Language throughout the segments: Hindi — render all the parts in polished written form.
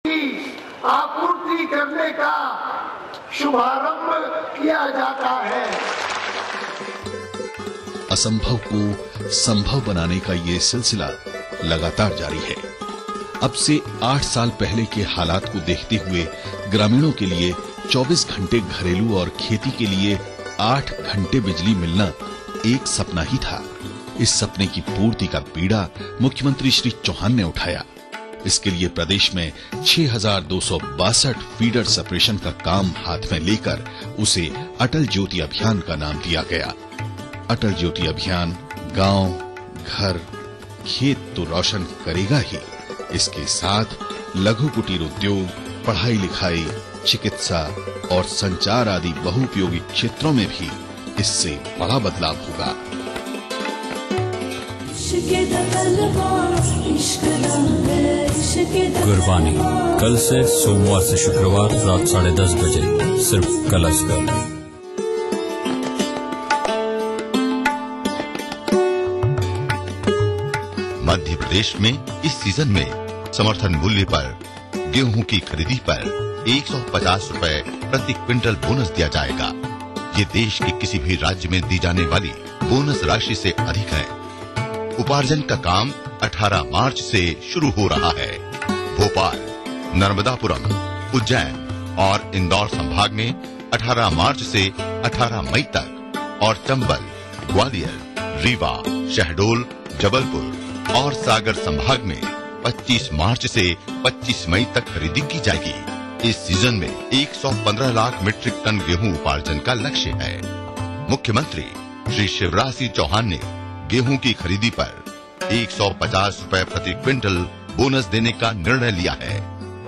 आपूर्ति करने का शुभारंभ किया जाता है। असंभव को संभव बनाने का ये सिलसिला लगातार जारी है। अब से 8 साल पहले के हालात को देखते हुए ग्रामीणों के लिए 24 घंटे घरेलू और खेती के लिए 8 घंटे बिजली मिलना एक सपना ही था। इस सपने की पूर्ति का बीड़ा मुख्यमंत्री श्री चौहान ने उठाया। इसके लिए प्रदेश में 6262 फीडर सेपरेशन का काम हाथ में लेकर उसे अटल ज्योति अभियान का नाम दिया गया। अटल ज्योति अभियान गांव, घर, खेत तो रोशन करेगा ही, इसके साथ लघु कुटीर उद्योग, पढ़ाई लिखाई, चिकित्सा और संचार आदि बहुउपयोगी क्षेत्रों में भी इससे बड़ा बदलाव होगा। गुरबानी कल से सोमवार से शुक्रवार रात 10:30 बजे सिर्फ कलर्स पर। मध्य प्रदेश में इस सीजन में समर्थन मूल्य पर गेहूं की खरीदी पर 150 रुपए प्रति क्विंटल बोनस दिया जाएगा। ये देश के किसी भी राज्य में दी जाने वाली बोनस राशि से अधिक है। उपार्जन का काम 18 मार्च से शुरू हो रहा है। भोपाल, नर्मदापुरम, उज्जैन और इंदौर संभाग में 18 मार्च से 18 मई तक और चंबल, ग्वालियर, रीवा, शहडोल, जबलपुर और सागर संभाग में 25 मार्च से 25 मई तक खरीदी की जाएगी। इस सीजन में 115 लाख मीट्रिक टन गेहूं उपार्जन का लक्ष्य है। मुख्यमंत्री श्री शिवराज सिंह चौहान ने गेहूं की खरीदी पर 150 रुपए प्रति क्विंटल बोनस देने का निर्णय लिया है।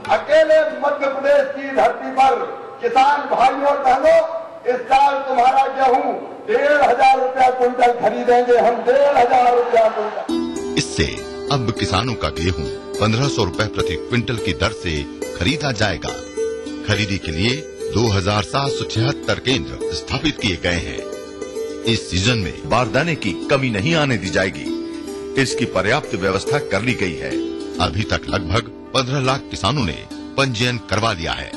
अकेले मध्य प्रदेश की धरती पर किसान भाइयों और बहनों, इस साल तुम्हारा गेहूं 1500 रुपया क्विंटल खरीदेंगे हम, 1500 रुपया क्विंटल। इससे अब किसानों का गेहूं 1500 रुपए प्रति क्विंटल की दर से खरीदा जाएगा। खरीदी के लिए 2776 केंद्र स्थापित किए गए हैं। इस सीजन में बारदाने की कमी नहीं आने दी जाएगी। इसकी पर्याप्त व्यवस्था कर ली गई है। अभी तक लगभग 15 लाख किसानों ने पंजीयन करवा लिया है।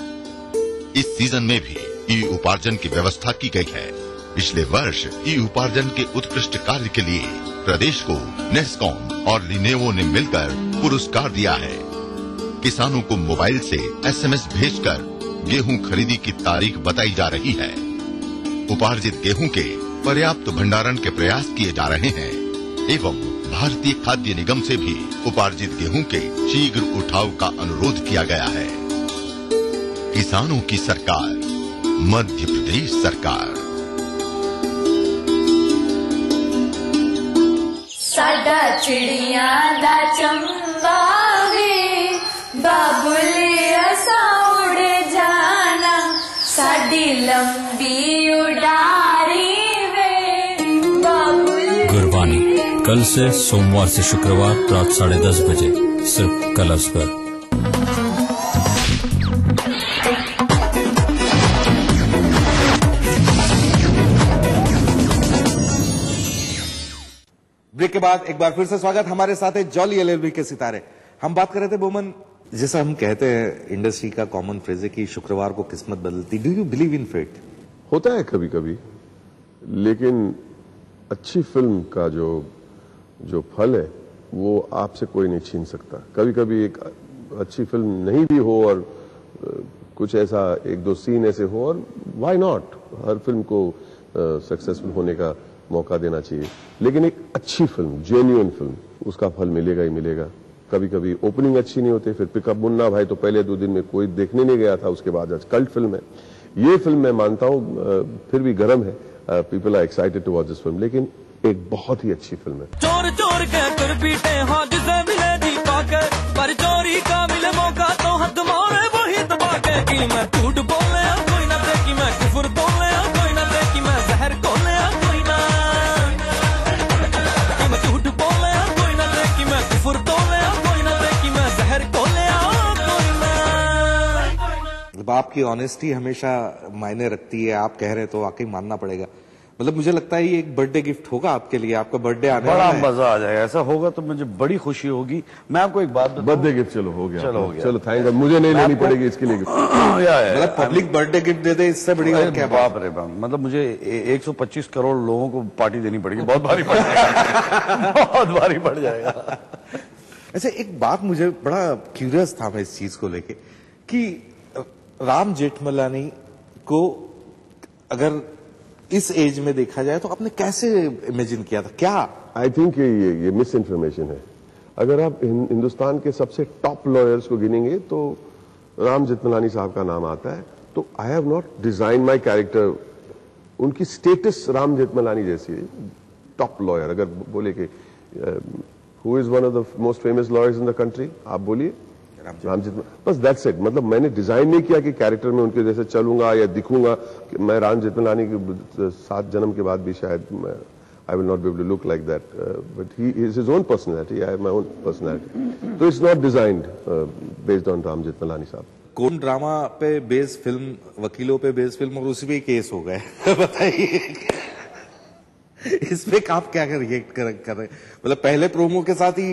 इस सीजन में भी ई उपार्जन की व्यवस्था की गई है। पिछले वर्ष ई उपार्जन के उत्कृष्ट कार्य के लिए प्रदेश को नेस्कॉम और लिनेवो ने मिलकर पुरस्कार दिया है। किसानों को मोबाइल से SMS भेजकर गेहूं खरीदी की तारीख बताई जा रही है। उपार्जित गेहूं के पर्याप्त भंडारण के प्रयास किए जा रहे हैं एवं भारतीय खाद्य निगम से भी उपार्जित गेहूं के शीघ्र उठाव का अनुरोध किया गया है। किसानों की सरकार, मध्य प्रदेश सरकार। साडा चिड़िया दा चंबा वे, बाबुले असा उड़ जाना, साडी लंबी उड़ारी वे बाबुले। गुरबानी कल से सोमवार से शुक्रवार रात 10:30 बजे सिर्फ कलर्स पर। ब्रेक के बाद एक बार फिर से स्वागत। हमारे साथ है जॉली LLB के सितारे। हम बात कर रहे थे बोमन, जैसा हम कहते हैं इंडस्ट्री का कॉमन फ्रेज है कि शुक्रवार को किस्मत बदलती। Do you believe in fate? होता है कभी कभी, लेकिन अच्छी फिल्म का जो फल है वो आपसे कोई नहीं छीन सकता। कभी कभी एक अच्छी फिल्म नहीं भी हो और कुछ ऐसा 1-2 सीन ऐसे हो, और व्हाई नॉट, हर फिल्म को सक्सेसफुल होने का मौका देना चाहिए। लेकिन एक अच्छी फिल्म, जेन्युइन फिल्म, उसका फल मिलेगा ही मिलेगा। कभी कभी ओपनिंग अच्छी नहीं होती, फिर पिकअप मुन्ना भाई तो पहले 2 दिन में कोई देखने नहीं गया था, उसके बाद आज कल्ट फिल्म है। ये फिल्म मैं मानता हूँ फिर भी गर्म है, people are excited to watch this film, लेकिन एक बहुत ही अच्छी फिल्म है। चोर चोर के तुर पीटे हाँ जिसे मिले दीपा के, पर चोरी का मिले मौका तो हद मारे वही दबा के। कि मैं झूठ बोले कोई ना दे, कि मैं कुफर बोले कोई ना दे, कि मैं जहर खोले कोई ना, कि मैं झूठ बोले कोई ना दे, कि मैं कुफर बोले कोई ना दे, कि मैं जहर खोले कोई ना। आपकी ऑनेस्टी हमेशा मायने रखती है। आप कह रहे तो वाकई मानना पड़ेगा। मतलब मुझे लगता है ये एक बर्थडे गिफ्ट होगा आपके लिए, आपका बर्थडे आने बड़ा वाला है। मजा आ जाएगा, ऐसा होगा तो मुझे बड़ी खुशी होगी। मैं आपको एक बात बताऊं, बर्थडे गिफ्ट चलो हो गया, चलो हो गया, चलो थैंक यू, मुझे नहीं लेनी पड़ेगी इसके लिए। मतलब पब्लिक बर्थडे गिफ्ट दे दे, इससे बड़ी और क्या बात। बाप रे बाप, मतलब मुझे 125 करोड़ लोगों को पार्टी देनी पड़ेगी, बहुत भारी पड़ जाएगा बहुत भारी पड़ जाएगा। अच्छा, एक बात मुझे बड़ा क्यूरियस था मैं इस चीज को लेके कि राम जेठमलानी को अगर इस एज में देखा जाए तो आपने कैसे इमेजिन किया था, क्या? आई थिंक ये मिस इन्फॉर्मेशन है। अगर आप हिंदुस्तान के सबसे टॉप लॉयर्स को गिनेंगे तो राम जेठमलानी साहब का नाम आता है। तो I have not design my character, उनकी स्टेटस राम जेठमलानी जैसी है, टॉप लॉयर। अगर बोले कि who is one of the most famous lawyers in the country, आप बोलिए राम जेठमलानी, बस दैट्स इट। मतलब मैंने डिजाइन नहीं किया कि कैरेक्टर में उनके जैसे चलूंगा या दिखूंगा। कि मैं राम जेठमलानी के 7 जन्म के बाद भी शायद I will not be able to look like that, but he is his own personality. I have my own personality. So it's not designed based on Ram Jeठmalani साहब। कौन ड्रामा पे बेस फिल्म, वकीलों पे बेस फिल्म, और उसी पे केस हो गए बताइए इस पे आप क्या रिएक्ट कर रहे हैं? मतलब पहले प्रोमो के साथ ही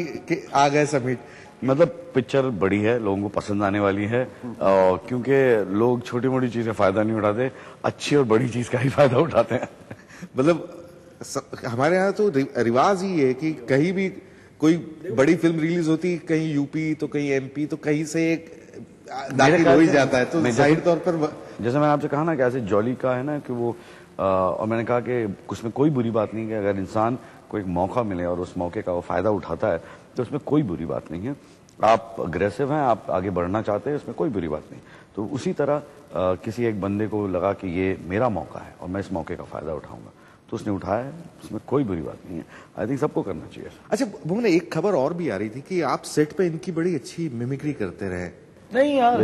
आ गए समीट। मतलब पिक्चर बड़ी है, लोगों को पसंद आने वाली है, क्योंकि लोग छोटी मोटी चीज का फायदा नहीं उठाते, अच्छी और बड़ी चीज का ही फायदा उठाते हैं। मतलब हमारे यहाँ तो रिवाज ही है कि कहीं भी कोई बड़ी फिल्म रिलीज होती, कहीं यूपी तो कहीं एमपी तो कहीं से एक दाखिल हो ही जाता है। तो जाहिर तौर पर जैसे मैंने आपसे कहा ना कि ऐसे जॉली का है ना कि वो और मैंने कहा कि उसमें कोई बुरी बात नहीं है कि अगर इंसान को एक मौका मिले और उस मौके का वो फायदा उठाता है तो उसमें कोई बुरी बात नहीं है। आप अग्रेसिव हैं, आप आगे बढ़ना चाहते हैं, उसमें कोई बुरी बात नहीं। तो उसी तरह किसी एक बंदे को लगा कि ये मेरा मौका है और मैं इस मौके का फायदा उठाऊंगा, तो उसने उठाया, उसमें कोई बुरी बात नहीं है। आई थिंक सबको करना चाहिए। अच्छा भुवन, एक खबर और भी आ रही थी कि आप सेट पे इनकी बड़ी अच्छी मिमिक्री करते रहे। नहीं यार,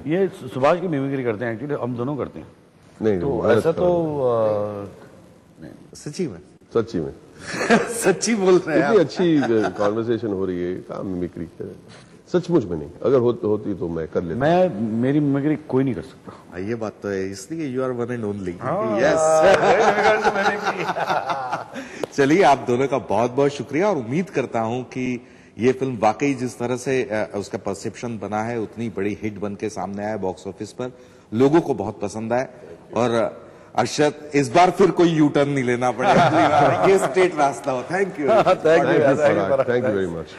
ये सुभाष की मिमिक्री करते हैं, एक्चुअली हम दोनों करते हैं। नहीं तो ऐसा तो सच्ची में सच्ची में सच्ची बोल रहे हैं। इतनी अच्छी कॉन्वर्सेशन हो रही है, कहाँ मिमिक्री करे, सचमुच में नहीं। अगर होती तो मैं कर लेता। मेरी मिमिक्री कोई नहीं कर सकता। ये बात तो है, इसलिए you are one and only. चलिए, आप दोनों का बहुत बहुत शुक्रिया और उम्मीद करता हूं कि ये फिल्म वाकई जिस तरह से उसका परसेप्शन बना है उतनी बड़ी हिट बन के सामने आया बॉक्स ऑफिस पर, लोगों को बहुत पसंद आए। और अरशद, इस बार फिर कोई यू टर्न नहीं लेना पड़ेगा, ये स्ट्रेट रास्ता हो। Thank you, thank you very much.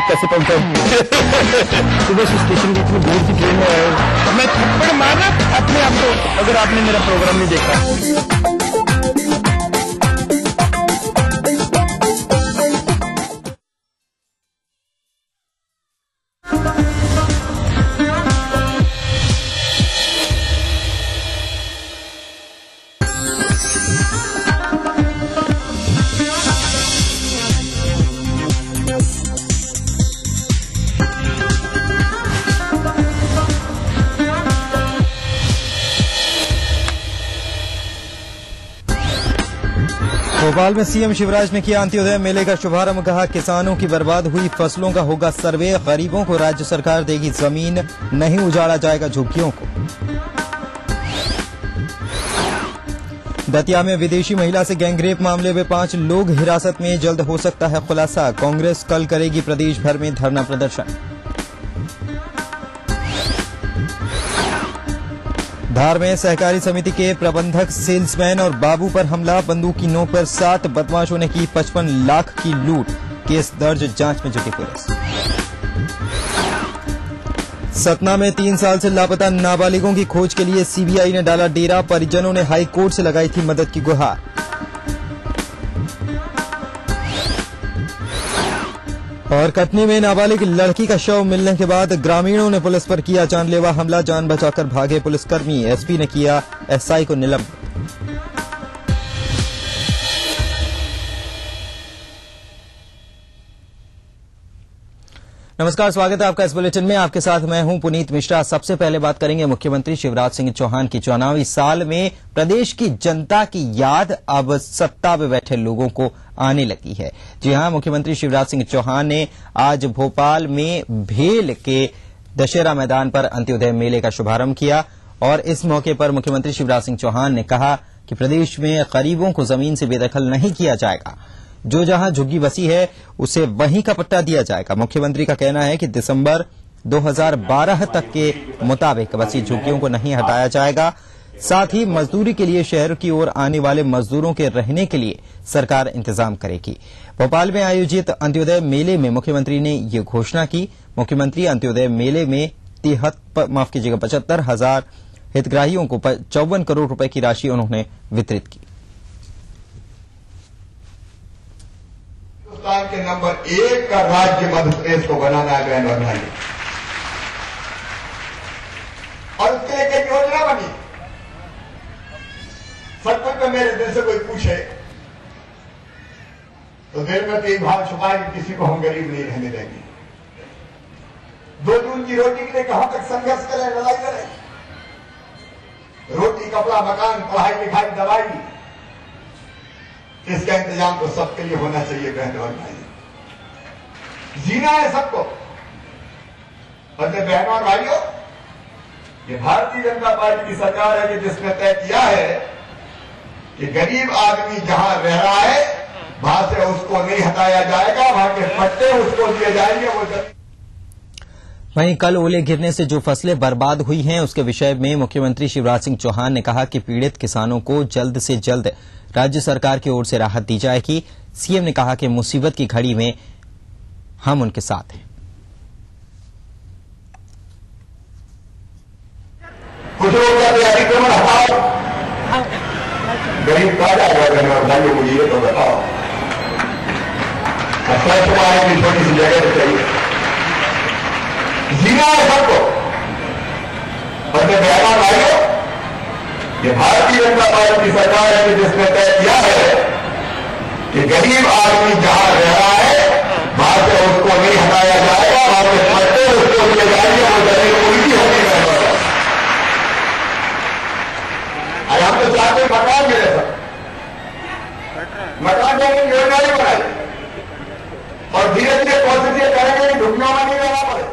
कैसे पहुंचा सुबह से स्टेशन की इतनी दूर की ट्रेन में आए, मैं थप्पड़ मारा अपने आप को, अगर आपने मेरा प्रोग्राम नहीं देखा। भोपाल में सीएम शिवराज ने किया अंत्योदय मेले का शुभारंभ। कहा, किसानों की बर्बाद हुई फसलों का होगा सर्वे, गरीबों को राज्य सरकार देगी जमीन, नहीं उजाड़ा जाएगा झुग्गियों को। दतिया में विदेशी महिला से गैंगरेप मामले में 5 लोग हिरासत में, जल्द हो सकता है खुलासा। कांग्रेस कल करेगी प्रदेश भर में धरना प्रदर्शन। धार में सहकारी समिति के प्रबंधक, सेल्समैन और बाबू पर हमला, बंदूक की नोक पर 7 बदमाशों ने की 55 लाख की लूट। केस दर्ज, जांच में जुटी पुलिस। सतना में 3 साल से लापता नाबालिगों की खोज के लिए सीबीआई ने डाला डेरा, परिजनों ने हाई कोर्ट से लगाई थी मदद की गुहार। और कटनी में नाबालिग लड़की का शव मिलने के बाद ग्रामीणों ने पुलिस पर किया जानलेवा हमला। जान बचाकर भागे पुलिसकर्मी। एसपी ने किया एसआई को निलंबित। नमस्कार, स्वागत है आपका इस बुलेटिन में। आपके साथ मैं हूं पुनीत मिश्रा। सबसे पहले बात करेंगे मुख्यमंत्री शिवराज सिंह चौहान की। चुनावी साल में प्रदेश की जनता की याद अब सत्ता में बैठे लोगों को आने लगी है। जी हां, मुख्यमंत्री शिवराज सिंह चौहान ने आज भोपाल में भेल के दशहरा मैदान पर अंत्योदय मेले का शुभारंभ किया और इस मौके पर मुख्यमंत्री शिवराज सिंह चौहान ने कहा कि प्रदेश में गरीबों को जमीन से बेदखल नहीं किया जाएगा। जो जहां झुग्गी बसी है उसे वहीं का पट्टा दिया जाएगा। मुख्यमंत्री का कहना है कि दिसंबर 2012 तक के मुताबिक बसी झुग्गियों को नहीं हटाया जाएगा। साथ ही मजदूरी के लिए शहर की ओर आने वाले मजदूरों के रहने के लिए सरकार इंतजाम करेगी। भोपाल में आयोजित अंत्योदय मेले में मुख्यमंत्री ने ये घोषणा की। मुख्यमंत्री अंत्योदय मेले में 75,000 हितग्राहियों को 54 करोड़ रुपए की राशि उन्होंने वितरित की। हिंदुस्तान के नंबर 1 का राज्य मध्य प्रदेश को बनाना है बहन और भाई, और उसके लिए एक योजना बनी। सचमुच में मेरे दिल से कोई पूछे तो दिल में तो एक भाव छुपा है कि किसी को हम गरीब नहीं रहने देंगे। 2 जून की रोटी के लिए कहां तक संघर्ष करें, लड़ाई करें। रोटी, कपड़ा, मकान, पढ़ाई लिखाई, दवाई, इसका इंतजाम तो सबके लिए होना चाहिए बहन और भाई। जीना है सबको। और बहनों और भाइयों, ये भारतीय जनता पार्टी की सरकार है कि जिसने तय किया है कि गरीब आदमी जहां रह रहा है वहां से उसको नहीं हटाया जाएगा, वहां के पट्टे उसको दिए जाएंगे। वहीं कल ओले गिरने से जो फसलें बर्बाद हुई हैं उसके विषय में मुख्यमंत्री शिवराज सिंह चौहान ने कहा कि पीड़ित किसानों को जल्द से जल्द राज्य सरकार की ओर से राहत दी जाएगी। सीएम ने कहा कि मुसीबत की घड़ी में हम उनके साथ हैं। कुछ लोग कहते हैं अतिक्रमण हटाओ, गरीब कहा जाएगा, मुझे ये तो बताओ। स्वच्छ भारत की छोटी सी जगह तो चाहिए, जीना है सबको। और बहनों भाइयों, ये भारतीय जनता पार्टी की सरकार है कि जिसने तय किया है कि गरीब आदमी जहां रह रहा है वहां से उसको नहीं हटाया जाएगा, वहां से पट्टे उसको दिए जाएंगे, वो जमीन उनकी होगी। अरे हम तो चाहते मकान मिले, सब मकान देने की योजना नहीं बनाई और धीरे धीरे कोशिश ये करेंगे कि झुग्गियों में नहीं रहना पड़े।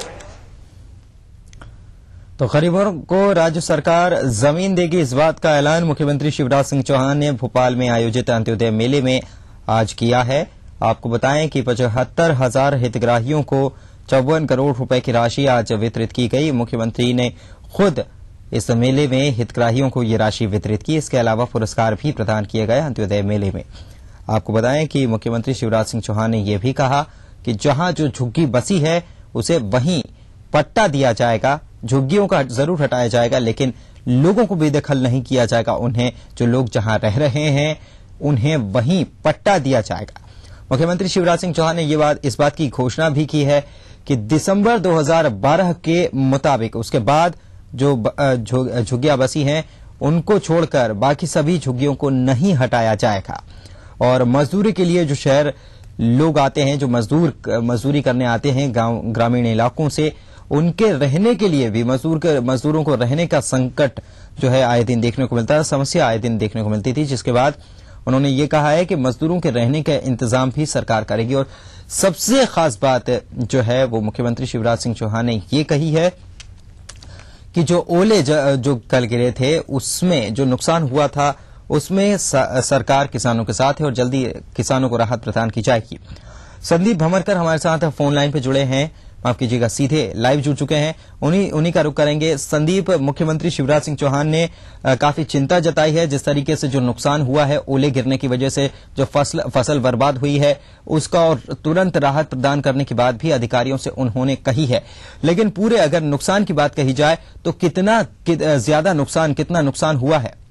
तो गरीबों को राज्य सरकार जमीन देगी, इस बात का ऐलान मुख्यमंत्री शिवराज सिंह चौहान ने भोपाल में आयोजित अंत्योदय मेले में आज किया है। आपको बताएं कि 75,000 हितग्राहियों को 54 करोड़ रुपए की राशि आज वितरित की गई। मुख्यमंत्री ने खुद इस मेले में हितग्राहियों को ये राशि वितरित की। इसके अलावा पुरस्कार भी प्रदान किए गए अंत्योदय मेले में। आपको बताएं कि मुख्यमंत्री शिवराज सिंह चौहान ने यह भी कहा कि जहां जो झुग्गी बसी है उसे वहीं पट्टा दिया जाएगा। झुग्गियों का जरूर हटाया जाएगा लेकिन लोगों को बेदखल नहीं किया जाएगा। उन्हें, जो लोग जहां रह रहे हैं उन्हें वहीं पट्टा दिया जाएगा। मुख्यमंत्री शिवराज सिंह चौहान ने इस बात की घोषणा भी की है कि दिसंबर 2012 के मुताबिक उसके बाद जो झुग्गियां बसी हैं उनको छोड़कर बाकी सभी झुग्गियों को नहीं हटाया जाएगा। और मजदूरी के लिए जो शहर लोग आते हैं, जो मजदूरी करने आते हैं ग्रामीण इलाकों से, उनके रहने के लिए भी मजदूरों को रहने का संकट जो है आए दिन देखने को मिलता है, समस्या आए दिन देखने को मिलती थी। जिसके बाद उन्होंने ये कहा है कि मजदूरों के रहने का इंतजाम भी सरकार करेगी। और सबसे खास बात जो है वो मुख्यमंत्री शिवराज सिंह चौहान ने ये कही है कि जो ओले जो कल गिरे थे उसमें जो नुकसान हुआ था उसमें सरकार किसानों के साथ है और जल्दी किसानों को राहत प्रदान की जाएगी। संदीप भमरकर हमारे साथ फोन लाइन पे जुड़े हैं, माफ कीजिएगा सीधे लाइव जुड़ चुके हैं। उन्हीं का रुख करेंगे। संदीप, मुख्यमंत्री शिवराज सिंह चौहान ने काफी चिंता जताई है जिस तरीके से जो नुकसान हुआ है ओले गिरने की वजह से, जो फसल बर्बाद हुई है उसका, और तुरंत राहत प्रदान करने की बात भी अधिकारियों से उन्होंने कही है। लेकिन पूरे अगर नुकसान की बात कही जाए तो कितना नुकसान हुआ है?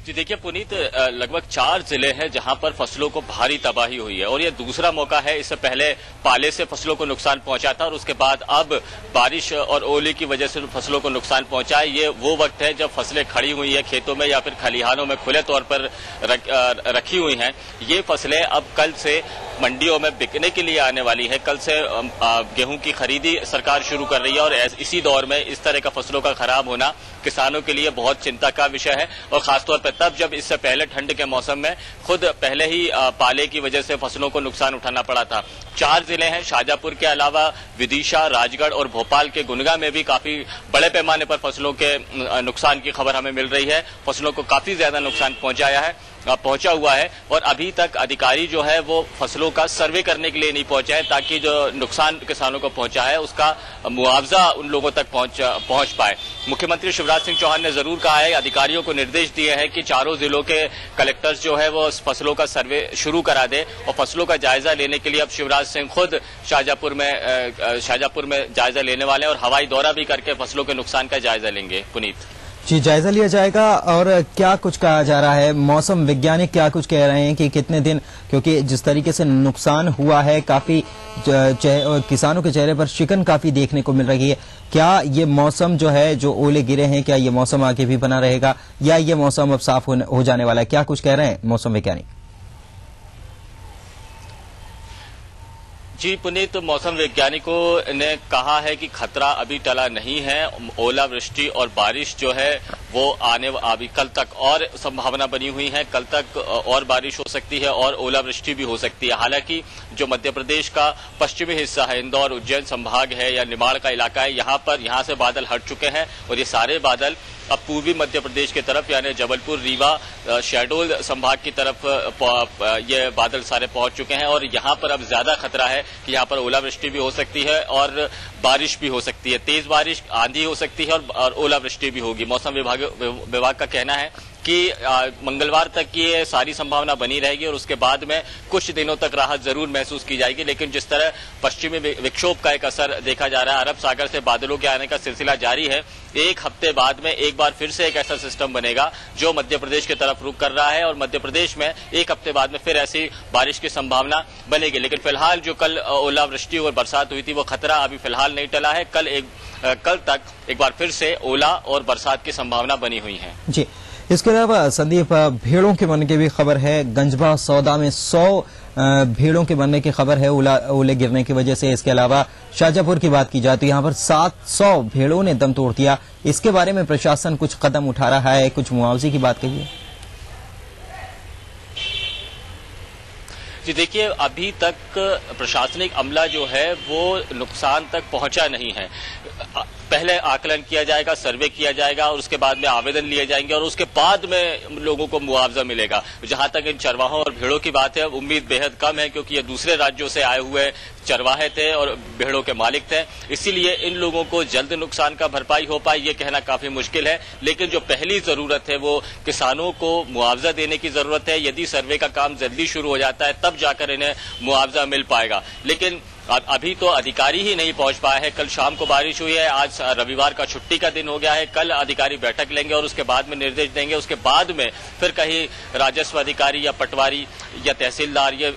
जी देखिए पुनीत, लगभग 4 जिले हैं जहां पर फसलों को भारी तबाही हुई है और ये दूसरा मौका है। इससे पहले पाले से फसलों को नुकसान पहुंचा था और उसके बाद अब बारिश और ओले की वजह से फसलों को नुकसान पहुंचा है। ये वो वक्त है जब फसलें खड़ी हुई है खेतों में या फिर खलिहानों में खुले तौर पर रखी हुई हैं। ये फसलें अब कल से मंडियों में बिकने के लिए आने वाली है। कल से गेहूं की खरीदी सरकार शुरू कर रही है और इसी दौर में इस तरह का फसलों का खराब होना किसानों के लिए बहुत चिंता का विषय है और खासतौर पर तब जब इससे पहले ठंड के मौसम में खुद पहले ही पाले की वजह से फसलों को नुकसान उठाना पड़ा था। 4 जिले हैं, शाजापुर के अलावा विदिशा, राजगढ़ और भोपाल के गुनगा में भी काफी बड़े पैमाने पर फसलों के नुकसान की खबर हमें मिल रही है। फसलों को काफी ज्यादा नुकसान पहुंचा हुआ है और अभी तक अधिकारी जो है वो फसलों का सर्वे करने के लिए नहीं पहुंचे हैं ताकि जो नुकसान किसानों को पहुंचा है उसका मुआवजा उन लोगों तक पहुंच पाए। मुख्यमंत्री शिवराज सिंह चौहान ने जरूर कहा है, अधिकारियों को निर्देश दिए हैं कि चारों जिलों के कलेक्टर्स जो है वो फसलों का सर्वे शुरू करा दे और फसलों का जायजा लेने के लिए अब शिवराज सिंह खुद शाजापुर में जायजा लेने वाले हैं और हवाई दौरा भी करके फसलों के नुकसान का जायजा लेंगे। पुनीत जी, जायजा लिया जाएगा। और क्या कुछ कहा जा रहा है, मौसम वैज्ञानिक क्या कुछ कह रहे हैं कि कितने दिन, क्योंकि जिस तरीके से नुकसान हुआ है काफी किसानों के चेहरे पर शिकन काफी देखने को मिल रही है। क्या ये मौसम जो है, जो ओले गिरे हैं, क्या ये मौसम आगे भी बना रहेगा या ये मौसम अब साफ हो जाने वाला है? क्या कुछ कह रहे हैं मौसम वैज्ञानिक? जी पुनीत, मौसम वैज्ञानिकों ने कहा है कि खतरा अभी टला नहीं है। ओलावृष्टि और बारिश जो है वो अभी कल तक और संभावना बनी हुई है। कल तक और बारिश हो सकती है और ओलावृष्टि भी हो सकती है। हालांकि जो मध्य प्रदेश का पश्चिमी हिस्सा है, इंदौर उज्जैन संभाग है या निमाड़ का इलाका है, यहाँ से बादल हट चुके हैं और ये सारे बादल अब पूर्वी मध्य प्रदेश की तरफ यानी जबलपुर, रीवा, शहडोल संभाग की तरफ ये बादल सारे पहुंच चुके हैं और यहाँ पर अब ज्यादा खतरा है कि यहाँ पर ओलावृष्टि भी हो सकती है और बारिश भी हो सकती है। तेज बारिश, आंधी हो सकती है और ओलावृष्टि भी होगी। मौसम विभाग का कहना है कि मंगलवार तक ये सारी संभावना बनी रहेगी और उसके बाद में कुछ दिनों तक राहत जरूर महसूस की जाएगी। लेकिन जिस तरह पश्चिमी विक्षोभ का एक असर देखा जा रहा है, अरब सागर से बादलों के आने का सिलसिला जारी है। 1 हफ्ते बाद में एक बार फिर से एक ऐसा सिस्टम बनेगा जो मध्य प्रदेश की तरफ रुख कर रहा है और मध्य प्रदेश में 1 हफ्ते बाद में फिर ऐसी बारिश की संभावना बनेगी। लेकिन फिलहाल जो कल ओलावृष्टि और बरसात हुई थी वो खतरा अभी फिलहाल नहीं टला है। कल तक एक बार फिर से ओला और बरसात की संभावना बनी हुई है। जी, इसके अलावा संदीप, भेड़ों के मरने की भी खबर है। गंजबा सौदा में 100 भेड़ों के मरने की खबर है ओले गिरने की वजह से। इसके अलावा शाजापुर की बात की जाए तो यहाँ पर 700 भेड़ों ने दम तोड़ दिया। इसके बारे में प्रशासन कुछ कदम उठा रहा है, कुछ मुआवजे की बात कही है? जी देखिए, अभी तक प्रशासनिक अमला जो है वो नुकसान तक पहुंचा नहीं है। पहले आकलन किया जाएगा, सर्वे किया जाएगा और उसके बाद में आवेदन लिए जाएंगे और उसके बाद में लोगों को मुआवजा मिलेगा। जहां तक इन चरवाहों और भेड़ों की बात है, उम्मीद बेहद कम है क्योंकि ये दूसरे राज्यों से आए हुए चरवाहे थे और भेड़ों के मालिक थे। इसीलिए इन लोगों को जल्द नुकसान का भरपाई हो पाए ये कहना काफी मुश्किल है। लेकिन जो पहली जरूरत है वो किसानों को मुआवजा देने की जरूरत है। यदि सर्वे का काम जल्दी शुरू हो जाता है तब जाकर इन्हें मुआवजा मिल पाएगा। लेकिन अभी तो अधिकारी ही नहीं पहुंच पाए हैं। कल शाम को बारिश हुई है, आज रविवार का छुट्टी का दिन हो गया है। कल अधिकारी बैठक लेंगे और उसके बाद में निर्देश देंगे। उसके बाद में फिर कहीं राजस्व अधिकारी या पटवारी या तहसीलदार या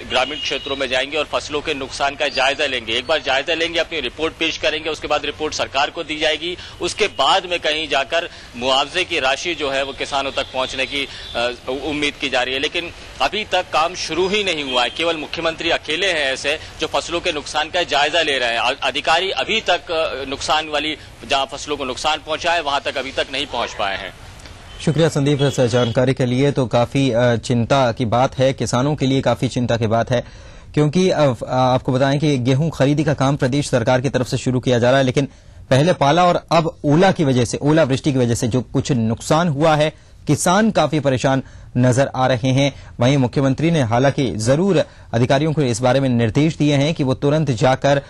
ग्रामीण क्षेत्रों में जाएंगे और फसलों के नुकसान का जायजा लेंगे। एक बार जायजा लेंगे, अपनी रिपोर्ट पेश करेंगे, उसके बाद रिपोर्ट सरकार को दी जाएगी। उसके बाद में कहीं जाकर मुआवजे की राशि जो है वो किसानों तक पहुंचने की उम्मीद की जा रही है। लेकिन अभी तक काम शुरू ही नहीं हुआ है। केवल मुख्यमंत्री अकेले हैं ऐसे जो फसलों के नुकसान का जायजा ले रहे हैं। अधिकारी अभी तक नुकसान वाली जहां फसलों को नुकसान पहुंचा है वहां तक अभी तक नहीं पहुंच पाए हैं। शुक्रिया संदीप इस जानकारी के लिए। तो काफी चिंता की बात है, किसानों के लिए काफी चिंता की बात है क्योंकि आपको बताएं कि गेहूं खरीदी का काम प्रदेश सरकार की तरफ से शुरू किया जा रहा है। लेकिन पहले पाला और अब ओलावृष्टि की वजह से जो कुछ नुकसान हुआ है, किसान काफी परेशान नजर आ रहे हैं। वहीं मुख्यमंत्री ने हालांकि जरूर अधिकारियों को इस बारे में निर्देश दिए हैं कि वो तुरंत जाकर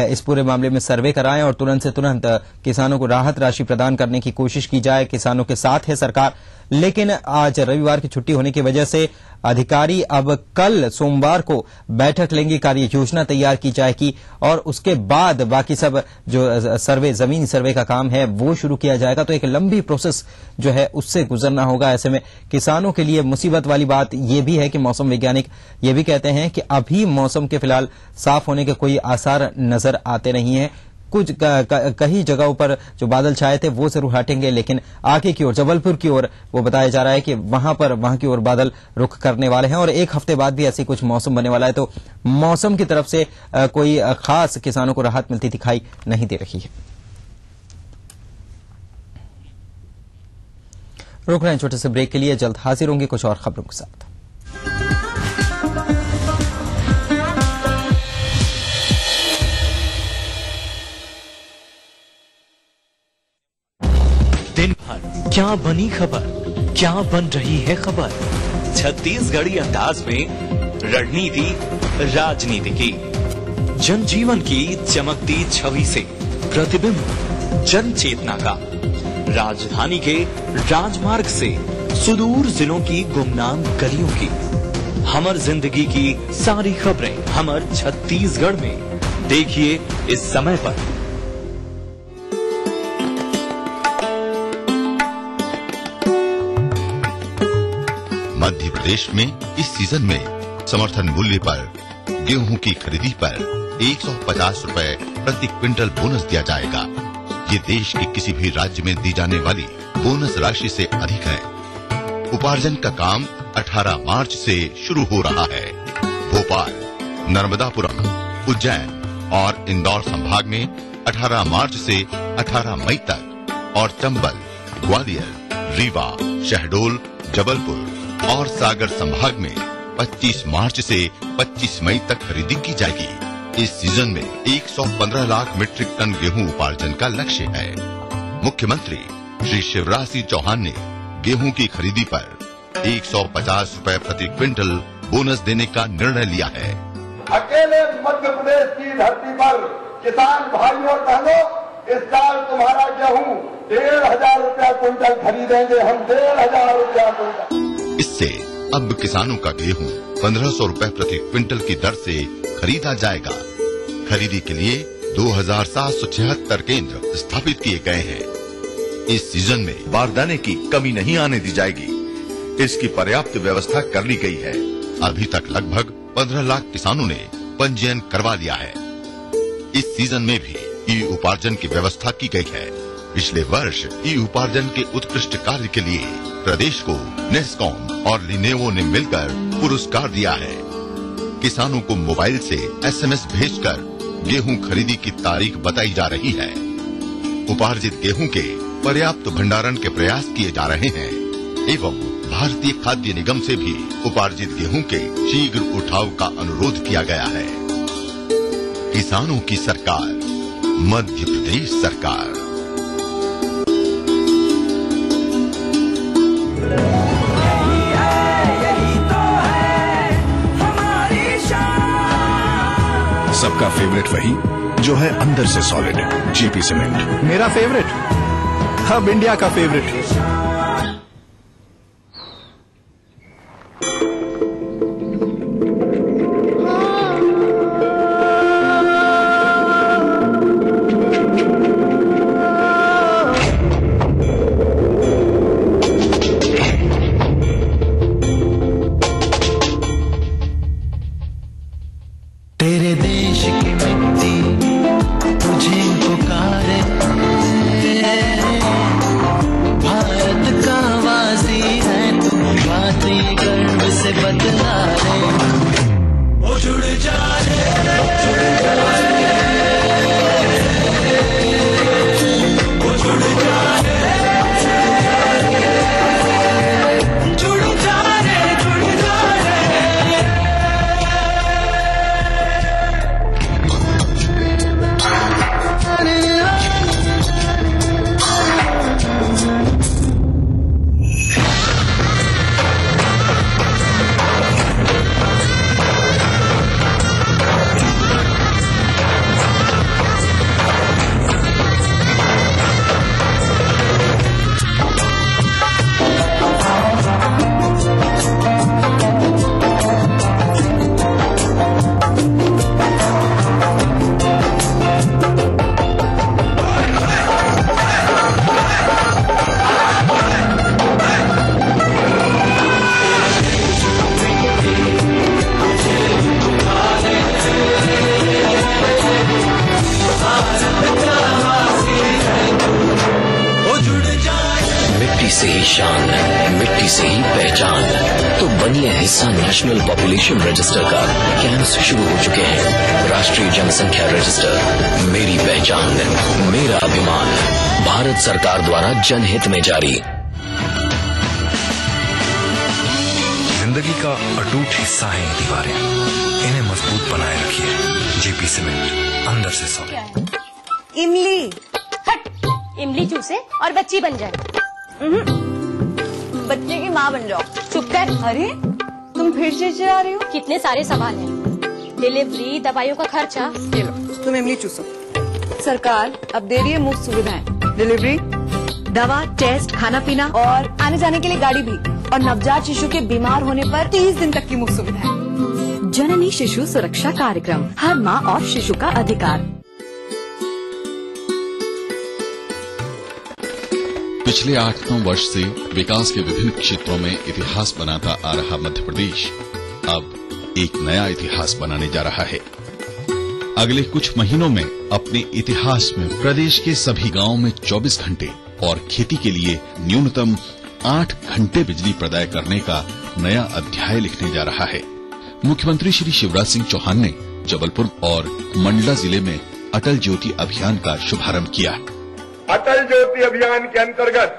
इस पूरे मामले में सर्वे कराएं और तुरंत से तुरंत किसानों को राहत राशि प्रदान करने की कोशिश की जाए। किसानों के साथ है सरकार, लेकिन आज रविवार की छुट्टी होने की वजह से अधिकारी अब कल सोमवार को बैठक लेंगे, कार्य योजना तैयार की जाएगी और उसके बाद बाकी सब जो सर्वे, जमीन सर्वे का काम है वो शुरू किया जाएगा। तो एक लंबी प्रोसेस जो है उससे गुजरना होगा। ऐसे में किसानों के लिए मुसीबत वाली बात यह भी है कि मौसम वैज्ञानिक ये भी कहते हैं कि अभी मौसम के फिलहाल साफ होने के कोई आसार नजर आते नहीं है। कुछ कई जगहों पर जो बादल छाए थे वो जरूर हटेंगे, लेकिन आगे की ओर, जबलपुर की ओर वो बताया जा रहा है कि वहां की ओर बादल रुख करने वाले हैं और एक हफ्ते बाद भी ऐसे कुछ मौसम बनने वाला है। तो मौसम की तरफ से कोई खास किसानों को राहत मिलती दिखाई नहीं दे रही है। रुक रहे हैं छोटे से ब्रेक के लिए, जल्द हाजिर होंगे कुछ और खबरों के साथ। दिन भर क्या बनी खबर, क्या बन रही है खबर, छत्तीसगढ़ी अंदाज में रणनीति राजनीति की, जनजीवन की चमकती छवि से प्रतिबिंब जन चेतना का, राजधानी के राजमार्ग से सुदूर जिलों की गुमनाम गलियों की, हमर जिंदगी की सारी खबरें हमर छत्तीसगढ़ में। देखिए इस समय पर मध्य प्रदेश में इस सीजन में समर्थन मूल्य पर गेहूं की खरीदी पर 150 रुपए प्रति क्विंटल बोनस दिया जाएगा। ये देश के किसी भी राज्य में दी जाने वाली बोनस राशि से अधिक है। उपार्जन का काम 18 मार्च से शुरू हो रहा है। भोपाल, नर्मदापुरम, उज्जैन और इंदौर संभाग में 18 मार्च से 18 मई तक और चंबल, ग्वालियर, रीवा, शहडोल, जबलपुर और सागर संभाग में 25 मार्च से 25 मई तक खरीदी की जाएगी। इस सीजन में 115 लाख मीट्रिक टन गेहूं उपार्जन का लक्ष्य है। मुख्यमंत्री श्री शिवराज सिंह चौहान ने गेहूं की खरीदी पर 150 रुपए प्रति क्विंटल बोनस देने का निर्णय लिया है। अकेले मध्य प्रदेश की धरती पर किसान भाइयों और बहनों, इस साल तुम्हारा गेहूं 1,500 रुपया क्विंटल खरीदेंगे हम, 1,500 रुपया क्विंटल। इससे अब किसानों का गेहूं 1500 रुपए प्रति क्विंटल की दर से खरीदा जाएगा। खरीदी के लिए 2776 केंद्र स्थापित किए गए हैं। इस सीजन में बारदाने की कमी नहीं आने दी जाएगी। इसकी पर्याप्त व्यवस्था कर ली गई है। अभी तक लगभग 15 लाख किसानों ने पंजीयन करवा लिया है। इस सीजन में भी ई उपार्जन की व्यवस्था की गई है। पिछले वर्ष ई उपार्जन के उत्कृष्ट कार्य के लिए प्रदेश को नेस्कॉम और लिनेवो ने मिलकर पुरस्कार दिया है। किसानों को मोबाइल से SMS भेजकर गेहूं खरीदी की तारीख बताई जा रही है। उपार्जित गेहूं के पर्याप्त भंडारण के प्रयास किए जा रहे हैं एवं भारतीय खाद्य निगम से भी उपार्जित गेहूं के शीघ्र उठाव का अनुरोध किया गया है। किसानों की सरकार, मध्य प्रदेश सरकार। सबका फेवरेट वही जो है अंदर से सॉलिड, जेपी सीमेंट। मेरा फेवरेट, अब इंडिया का फेवरेट। छोटी सी ही पहचान। तो बनिए हिस्सा नेशनल पॉपुलेशन रजिस्टर का। कैंप्स शुरू हो चुके हैं। राष्ट्रीय जनसंख्या रजिस्टर, मेरी पहचान, मेरा अभिमान। भारत सरकार द्वारा जनहित में जारी। जिंदगी का अटूट हिस्सा है ये दीवारें, इन्हें मजबूत बनाए रखिए। जेपी सीमेंट, अंदर से सॉलिड। इमली, हट, इमली चूसे और बच्ची बन जाए। बच्चे की माँ बन जाओ। चुप कर। अरे तुम फिर चिढ़चिढ़ा रही हो? कितने सारे सवाल हैं। डिलीवरी, दवाइयों का खर्चा। ये लो, तुम इमली चूसो। सरकार अब दे रही है मुफ्त सुविधाएं, डिलीवरी, दवा, टेस्ट, खाना पीना और आने जाने के लिए गाड़ी भी। और नवजात शिशु के बीमार होने पर 30 दिन तक की मुफ्त सुविधाएं। जननी शिशु सुरक्षा कार्यक्रम, हर माँ और शिशु का अधिकार। पिछले 8-9 वर्ष से विकास के विभिन्न क्षेत्रों में इतिहास बनाता आ रहा मध्य प्रदेश अब एक नया इतिहास बनाने जा रहा है। अगले कुछ महीनों में अपने इतिहास में प्रदेश के सभी गांवों में 24 घंटे और खेती के लिए न्यूनतम 8 घंटे बिजली प्रदाय करने का नया अध्याय लिखने जा रहा है। मुख्यमंत्री श्री शिवराज सिंह चौहान ने जबलपुर और मंडला जिले में अटल ज्योति अभियान का शुभारंभ किया। अटल ज्योति अभियान के अंतर्गत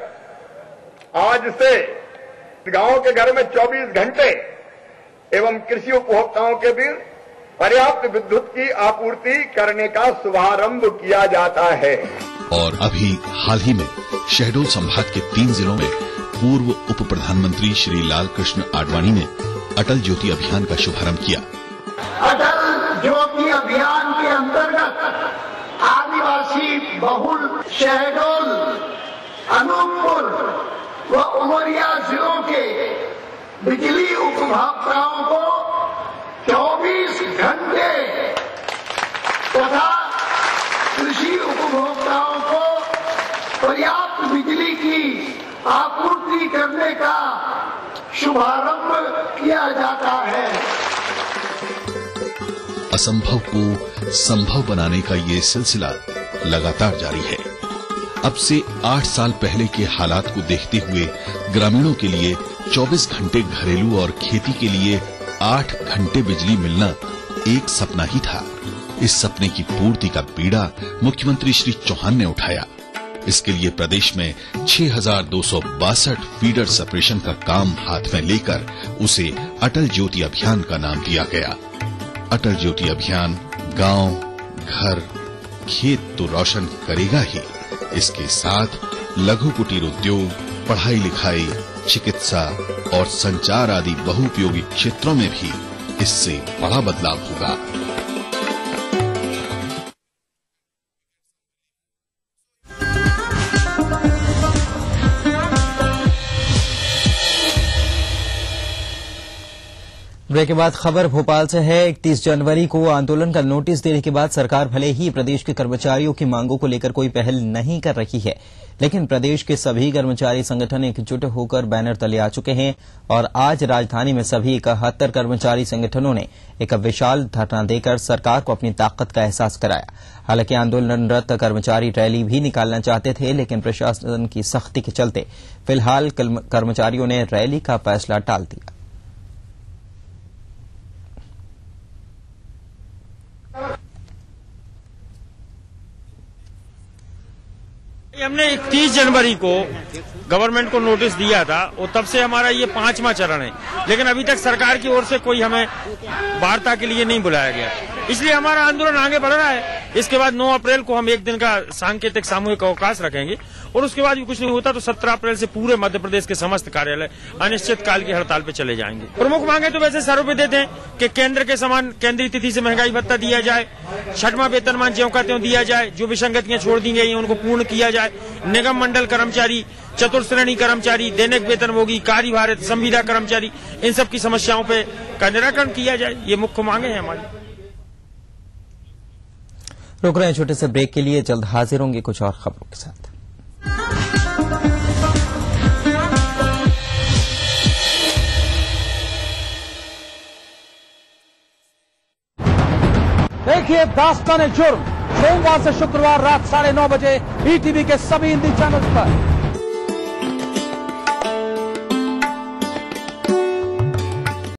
आज से गांव के घर में 24 घंटे एवं कृषि उपभोक्ताओं के बीच पर्याप्त विद्युत की आपूर्ति करने का शुभारंभ किया जाता है। और अभी हाल ही में शहडोल संभाग के 3 जिलों में पूर्व उप प्रधानमंत्री श्री लाल कृष्ण आडवाणी ने अटल ज्योति अभियान का शुभारंभ किया। अटल ज्योति अभियान के अंतर्गत आदिवासी बहुल शहडोल, अनूपपुर व उमरिया जिलों के बिजली उपभोक्ताओं को 24 घंटे तथा कृषि उपभोक्ताओं को पर्याप्त बिजली की आपूर्ति करने का शुभारंभ किया जाता है। असंभव को संभव बनाने का ये सिलसिला लगातार जारी है। अब से 8 साल पहले के हालात को देखते हुए ग्रामीणों के लिए 24 घंटे घरेलू और खेती के लिए 8 घंटे बिजली मिलना एक सपना ही था। इस सपने की पूर्ति का बीड़ा मुख्यमंत्री श्री चौहान ने उठाया। इसके लिए प्रदेश में 6,262 फीडर सेपरेशन का काम हाथ में लेकर उसे अटल ज्योति अभियान का नाम दिया गया। अटल ज्योति अभियान गांव, घर, खेत तो रोशन करेगा ही, इसके साथ लघु कुटीर उद्योग, पढ़ाई लिखाई, चिकित्सा और संचार आदि बहुउपयोगी क्षेत्रों में भी इससे बड़ा बदलाव होगा। ब्रेक के बाद खबर भोपाल से है। 31 जनवरी को आंदोलन का नोटिस देने के बाद सरकार भले ही प्रदेश के कर्मचारियों की मांगों को लेकर कोई पहल नहीं कर रही है, लेकिन प्रदेश के सभी कर्मचारी संगठन एकजुट होकर बैनर तले आ चुके हैं और आज राजधानी में सभी 71 कर्मचारी संगठनों ने एक विशाल धरना देकर सरकार को अपनी ताकत का एहसास कराया। हालांकि आंदोलनरत कर्मचारी रैली भी निकालना चाहते थे, लेकिन प्रशासन की सख्ती के चलते फिलहाल कर्मचारियों ने रैली का फैसला टाल दिया। हमने 31 जनवरी को गवर्नमेंट को नोटिस दिया था और तब से हमारा ये 5वां चरण है, लेकिन अभी तक सरकार की ओर से कोई हमें वार्ता के लिए नहीं बुलाया गया। इसलिए हमारा आंदोलन आगे बढ़ रहा है। इसके बाद 9 अप्रैल को हम 1 दिन का सांकेतिक सामूहिक अवकाश रखेंगे और उसके बाद भी कुछ नहीं होता तो 17 अप्रैल से पूरे मध्य प्रदेश के समस्त कार्यालय अनिश्चित काल की हड़ताल पे चले जाएंगे। प्रमुख मांगे तो वैसे सर्वविदित हैं कि केंद्र के समान केंद्रीय तिथि से महंगाई भत्ता दिया जाए, 6वां वेतनमान ज्यों का त्यों दिया जाए, जो विसंगतियां छोड़ दी गई हैं उनको पूर्ण किया जाए, निगम मंडल कर्मचारी, चतुर्श्रेणी कर्मचारी, दैनिक वेतनभोगी, कार्य भारत, संविदा कर्मचारी, इन सब की समस्याओं पे का निराकरण किया जाए। ये मुख्य मांगे हैं हमारी। रुक रहे हैं छोटे से ब्रेक के लिए, जल्द हाजिर होंगे कुछ और खबरों के साथ। देखिए दास्तान-ए-जुर्म सोमवार से शुक्रवार रात 9:30 बजे ईटीवी के सभी हिंदी चैनल पर।